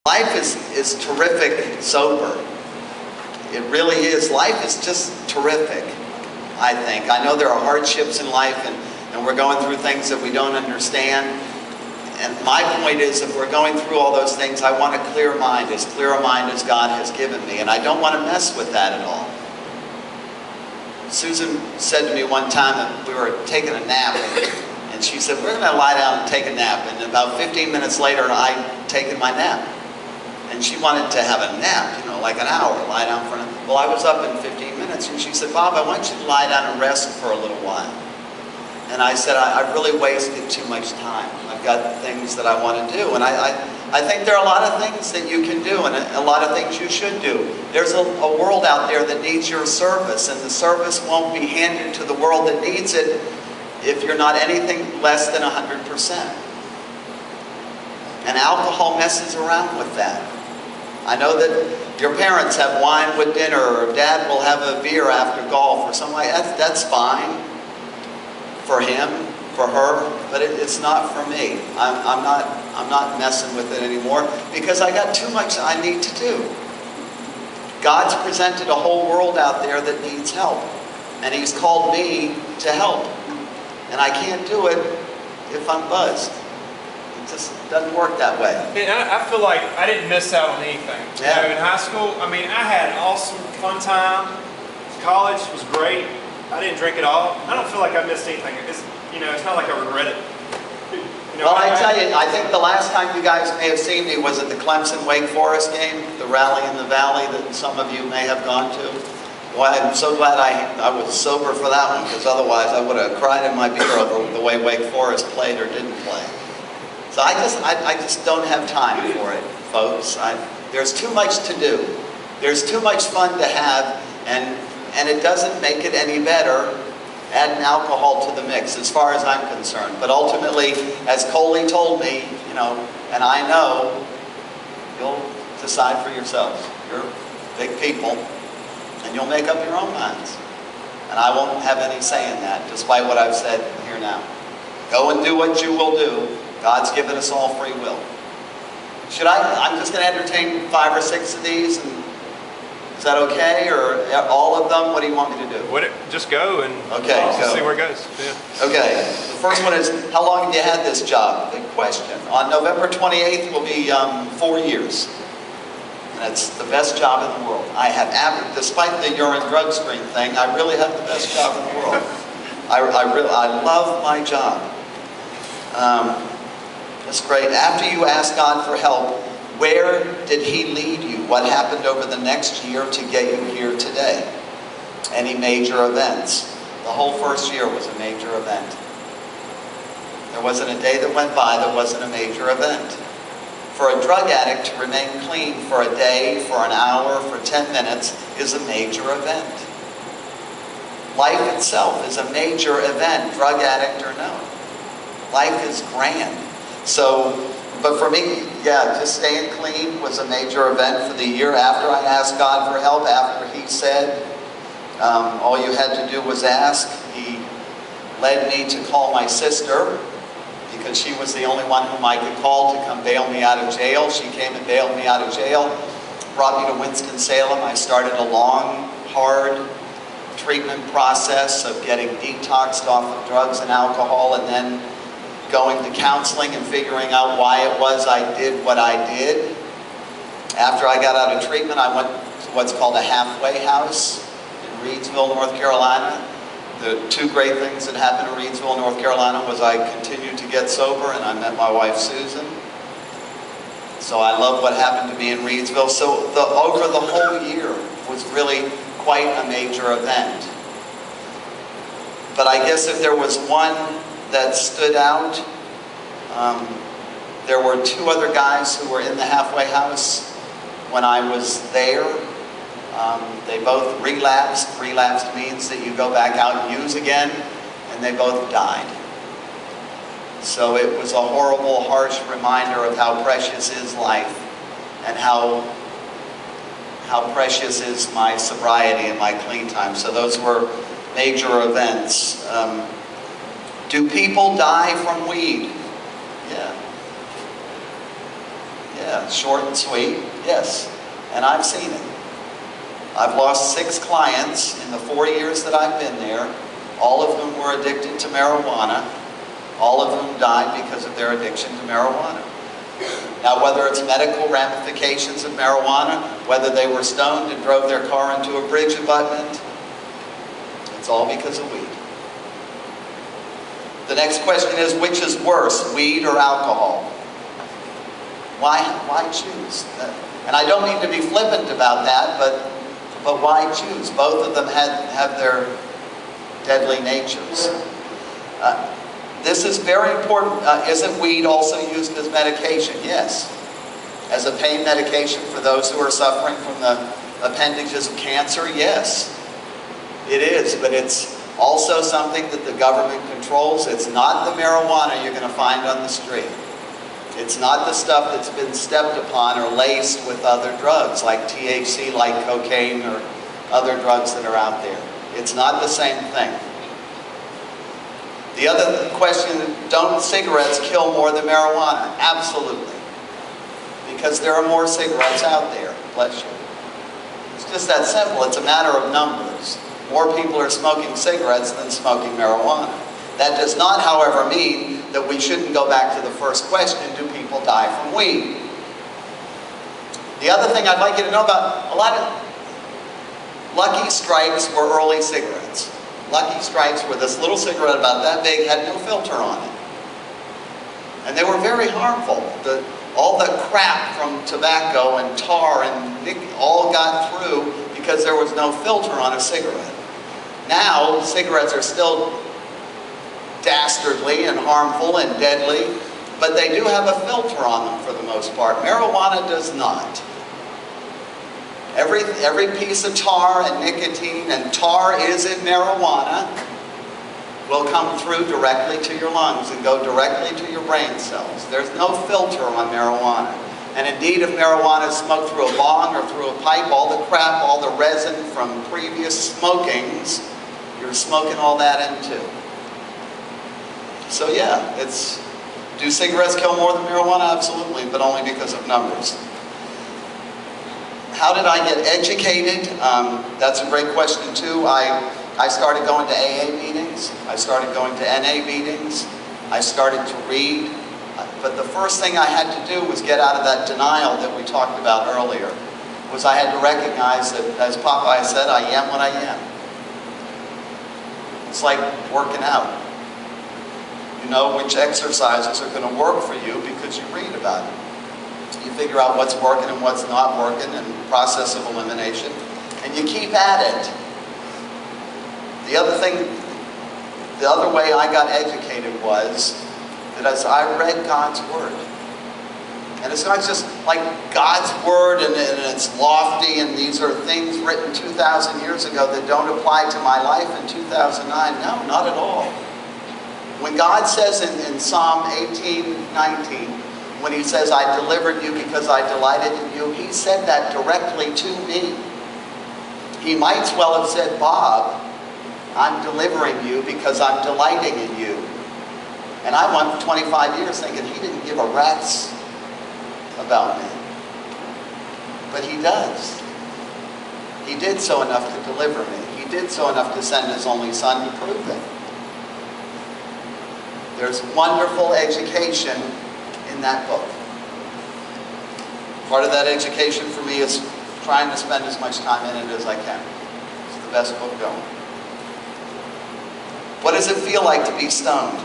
Life is terrific sober. It really is. Life is just terrific, I think. I know there are hardships in life, and we're going through things that we don't understand. And my point is, if we're going through all those things, I want a clear mind as God has given me. And I don't want to mess with that at all. Susan said to me one time that we were taking a nap, and she said, we're going to lie down and take a nap. And about 15 minutes later, I'd taken my nap. And she wanted to have a nap, like an hour, lie down for an hour. Well, I was up in 15 minutes, and she said, Bob, I want you to lie down and rest for a little while. And I said, I've really wasted too much time. I've got things that I want to do. And I think there are a lot of things that you can do, and a lot of things you should do. There's a world out there that needs your service, and the service won't be handed to the world that needs it if you're not anything less than 100%. And alcohol messes around with that. I know that your parents have wine with dinner, or dad will have a beer after golf, or something like that. That's fine for him, for her, but it's not for me. I'm not messing with it anymore because I got too much I need to do. God's presented a whole world out there that needs help, and He's called me to help, and I can't do it if I'm buzzed. It just doesn't work that way. I feel like I didn't miss out on anything. Yeah. In high school, I had an awesome, fun time. College was great. I didn't drink at all. I don't feel like I missed anything. It's not like I regret it. Well, I tell you, I think the last time you guys may have seen me was at the Clemson-Wake Forest game, the rally in the Valley that some of you may have gone to. Well, I'm so glad I was sober for that one, because otherwise I would have cried in my beer over the way Wake Forest played or didn't play. So I just don't have time for it, folks. There's too much to do. There's too much fun to have, and it doesn't make it any better adding alcohol to the mix, as far as I'm concerned. But ultimately, as Coley told me, and I know, you'll decide for yourselves. You're big people, and you'll make up your own minds. And I won't have any say in that, despite what I've said here now. Go and do what you will do. God's given us all free will. I'm just going to entertain 5 or 6 of these, and is that okay, or all of them? What do you want me to do? Just go and see where it goes. Yeah. Okay, the first one is, how long have you had this job? Big question. On November 28th will be 4 years. And it's the best job in the world. Despite the urine drug screen thing, I really have the best job in the world. I love my job. That's great. After you ask God for help, where did He lead you? What happened over the next year to get you here today? Any major events? The whole first year was a major event. There wasn't a day that went by that wasn't a major event. For a drug addict to remain clean for a day, for an hour, for 10 minutes is a major event. Life itself is a major event, drug addict or no. Life is grand. But for me, just staying clean was a major event for the year. After I asked God for help, after He said, all you had to do was ask, He led me to call my sister, because she was the only one whom I could call to come bail me out of jail. She came and bailed me out of jail, brought me to Winston-Salem. I started a long, hard treatment process of getting detoxed off of drugs and alcohol, and then going to counseling and figuring out why it was I did what I did. After I got out of treatment, I went to what's called a halfway house in Reidsville, North Carolina. The 2 great things that happened in Reidsville, North Carolina was I continued to get sober, and I met my wife, Susan. So I love what happened to me in Reidsville. So over the whole year was really quite a major event. But I guess if there was one that stood out, there were 2 other guys who were in the halfway house when I was there. They both relapsed. Relapsed means that you go back out and use again, and they both died. So it was a horrible, harsh reminder of how precious is life, and how precious is my sobriety and my clean time. So those were major events. Do people die from weed? Yeah, short and sweet, yes. And I've seen it. I've lost 6 clients in the 4 years that I've been there, all of whom were addicted to marijuana, all of whom died because of their addiction to marijuana. Now, whether it's medical ramifications of marijuana, whether they were stoned and drove their car into a bridge abutment, it's all because of weed. The next question is, which is worse, weed or alcohol? Why choose? And I don't mean to be flippant about that, but why choose? Both of them have their deadly natures. This is very important. Isn't weed also used as medication? Yes. As a pain medication for those who are suffering from the appendages of cancer? Yes. It is, but it's also something that the government controls. It's not the marijuana you're going to find on the street. It's not the stuff that's been stepped upon or laced with other drugs like THC, like cocaine, or other drugs that are out there. It's not the same thing. The other question, don't cigarettes kill more than marijuana? Absolutely. Because there are more cigarettes out there. Bless you. It's just that simple. It's a matter of numbers. More people are smoking cigarettes than smoking marijuana. That does not, however, mean that we shouldn't go back to the first question, do people die from weed? The other thing I'd like you to know about, a lot of Lucky Strikes were early cigarettes. Lucky Strikes were this little cigarette about that big, had no filter on it. And they were very harmful. All the crap from tobacco and tar and nicotine all got through because there was no filter on a cigarette. Now, cigarettes are still dastardly and harmful and deadly, but they do have a filter on them for the most part. Marijuana does not. Every piece of tar and nicotine, and tar is in marijuana, will come through directly to your lungs and go directly to your brain cells. There's no filter on marijuana. And indeed, if marijuana is smoked through a bong or through a pipe, all the crap, all the resin from previous smokings, you're smoking all that in too. So yeah, do cigarettes kill more than marijuana? Absolutely, but only because of numbers. How did I get educated? That's a great question too. I started going to AA meetings. I started going to NA meetings. I started to read. But the first thing I had to do was get out of that denial that we talked about earlier. Was I had to recognize that, as Popeye said, I am what I am. It's like working out. You know which exercises are going to work for you because you read about it. You figure out what's working and what's not working, and process of elimination, and you keep at it. The other way I got educated was that as I read God's Word. And it's not just like God's Word and it's lofty and these are things written 2,000 years ago that don't apply to my life in 2009. No, not at all. When God says in Psalm 18:19, when he says, I delivered you because I delighted in you, he said that directly to me. He might as well have said, Bob, I'm delivering you because I'm delighting in you. And I went for 25 years thinking he didn't give a rat's about me. But he does. He did so enough to deliver me. He did so enough to send his only son to prove it. There's wonderful education in that book. Part of that education for me is trying to spend as much time in it as I can. It's the best book going. What does it feel like to be stoned?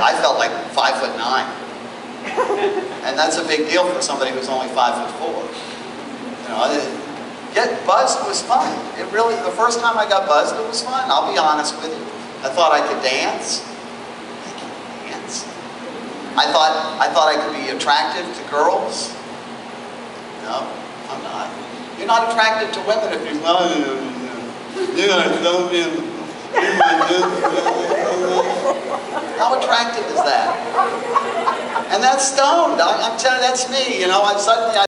I felt like 5'9". And that's a big deal for somebody who's only 5'4". You know, get buzzed was fun. It really, the first time I got buzzed, it was fun. I'll be honest with you. I thought I could dance. I can dance. I thought I could be attractive to girls. No, I'm not. You're not attracted to women if you're not. How attractive is that? And that's stoned. I'm telling you, that's me. You know, suddenly I